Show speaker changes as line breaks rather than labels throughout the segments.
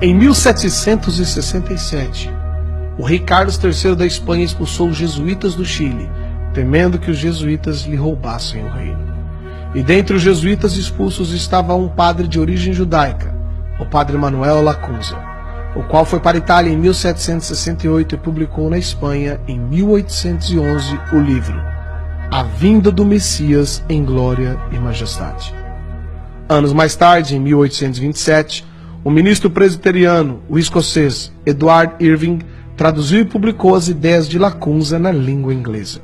Em 1767, o rei Carlos III da Espanha expulsou os jesuítas do Chile, temendo que os jesuítas lhe roubassem o reino. E dentre os jesuítas expulsos estava um padre de origem judaica, o padre Manuel Lacunza, o qual foi para a Itália em 1768 e publicou na Espanha, em 1811, o livro A Vinda do Messias em Glória e Majestade. Anos mais tarde, em 1827, o ministro presbiteriano, o escocês Edward Irving, traduziu e publicou as ideias de Lacunza na língua inglesa.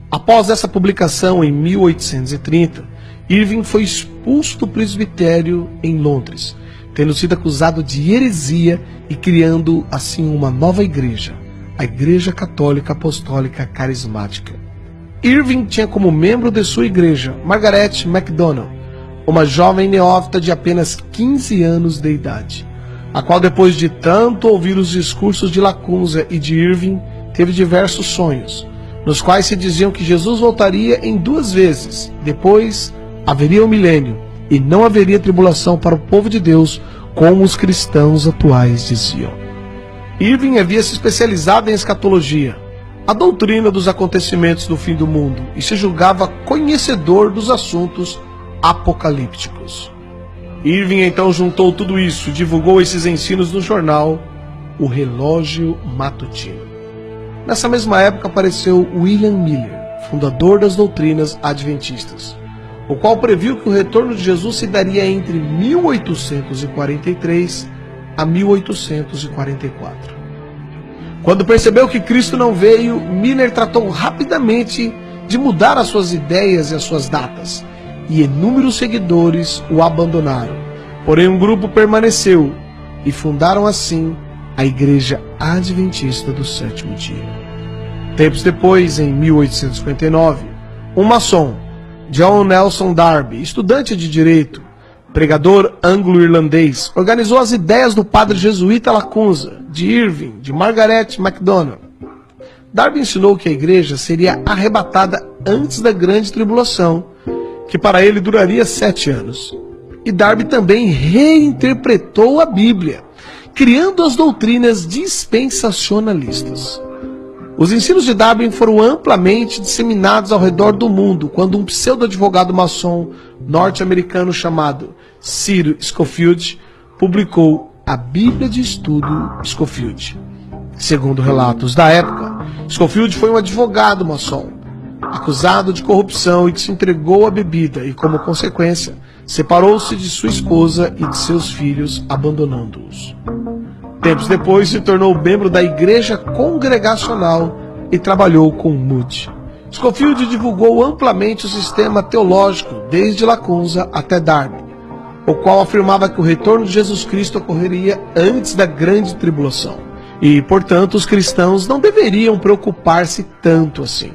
Após essa publicação, em 1830, Irving foi expulso do presbitério em Londres, tendo sido acusado de heresia e criando assim uma nova igreja, a Igreja Católica Apostólica Carismática. Irving tinha como membro de sua igreja Margaret MacDonald, uma jovem neófita de apenas 15 anos de idade, a qual, depois de tanto ouvir os discursos de Lacunza e de Irving, teve diversos sonhos, nos quais se diziam que Jesus voltaria em 2 vezes, depois haveria um milênio, e não haveria tribulação para o povo de Deus, como os cristãos atuais diziam. Irving havia se especializado em escatologia, a doutrina dos acontecimentos do fim do mundo, e se julgava conhecedor dos assuntos apocalípticos. Irving então juntou tudo isso e divulgou esses ensinos no jornal O Relógio Matutino. Nessa mesma época apareceu William Miller, fundador das doutrinas adventistas, o qual previu que o retorno de Jesus se daria entre 1843 a 1844. Quando percebeu que Cristo não veio, Miller tratou rapidamente de mudar as suas ideias e as suas datas, e inúmeros seguidores o abandonaram. Porém, um grupo permaneceu e fundaram assim a Igreja Adventista do Sétimo Dia. Tempos depois, em 1859, um maçom, John Nelson Darby, estudante de direito, pregador anglo-irlandês, organizou as ideias do padre jesuíta Lacunza, de Irving, de Margaret MacDonald. Darby ensinou que a igreja seria arrebatada antes da grande tribulação, que para ele duraria 7 anos. E Darby também reinterpretou a Bíblia, criando as doutrinas dispensacionalistas. Os ensinos de Darby foram amplamente disseminados ao redor do mundo quando um pseudo-advogado maçom norte-americano chamado Cyril Scofield publicou a Bíblia de Estudo Scofield. Segundo relatos da época, Scofield foi um advogado maçom, acusado de corrupção e que se entregou à bebida e, como consequência, separou-se de sua esposa e de seus filhos, abandonando-os. Tempos depois, se tornou membro da Igreja Congregacional e trabalhou com Moody. Scofield divulgou amplamente o sistema teológico desde Lacunza até Darby, o qual afirmava que o retorno de Jesus Cristo ocorreria antes da grande tribulação e, portanto, os cristãos não deveriam preocupar-se tanto assim.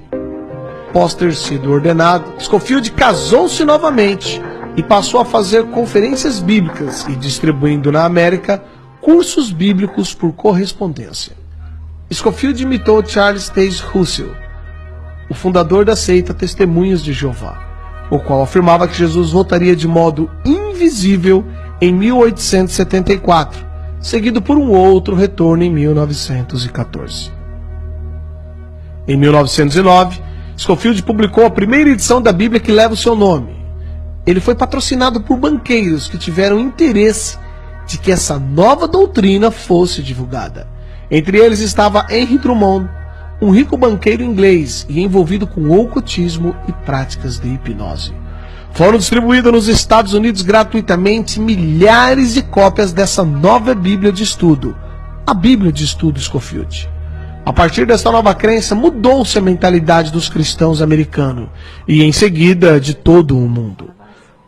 Após ter sido ordenado, Scofield casou-se novamente e passou a fazer conferências bíblicas e distribuindo na América cursos bíblicos por correspondência. Scofield imitou Charles Taze Russell, o fundador da seita Testemunhas de Jeová, o qual afirmava que Jesus voltaria de modo invisível em 1874, seguido por um outro retorno em 1914. Em 1909, Scofield publicou a primeira edição da Bíblia que leva o seu nome. Ele foi patrocinado por banqueiros que tiveram interesse de que essa nova doutrina fosse divulgada. Entre eles estava Henry Drummond, um rico banqueiro inglês e envolvido com ocultismo e práticas de hipnose. Foram distribuídas nos Estados Unidos gratuitamente milhares de cópias dessa nova Bíblia de estudo, a Bíblia de Estudo Scofield. A partir dessa nova crença, mudou-se a mentalidade dos cristãos americanos e, em seguida, de todo o mundo.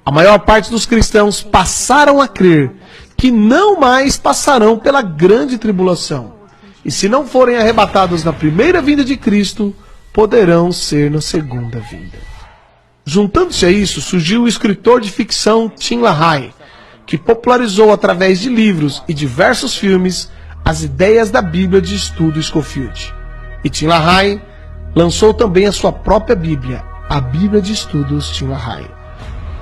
A maior parte dos cristãos passaram a crer que não mais passarão pela grande tribulação, e se não forem arrebatados na primeira vinda de Cristo, poderão ser na segunda vinda. Juntando-se a isso, surgiu o escritor de ficção Tim LaHaye, que popularizou através de livros e diversos filmes as ideias da Bíblia de Estudo Scofield. E Tim LaHaye lançou também a sua própria Bíblia, a Bíblia de Estudos Tim LaHaye.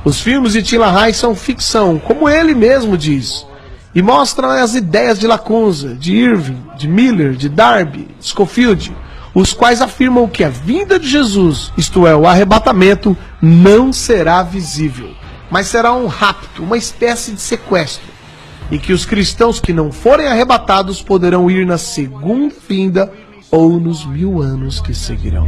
Os filmes de Tim LaHaye são ficção, como ele mesmo diz, e mostra as ideias de Lacunza, de Irving, de Miller, de Darby, de Scofield, os quais afirmam que a vinda de Jesus, isto é, o arrebatamento, não será visível, mas será um rapto, uma espécie de sequestro, e que os cristãos que não forem arrebatados poderão ir na segunda vinda ou nos 1000 anos que seguirão.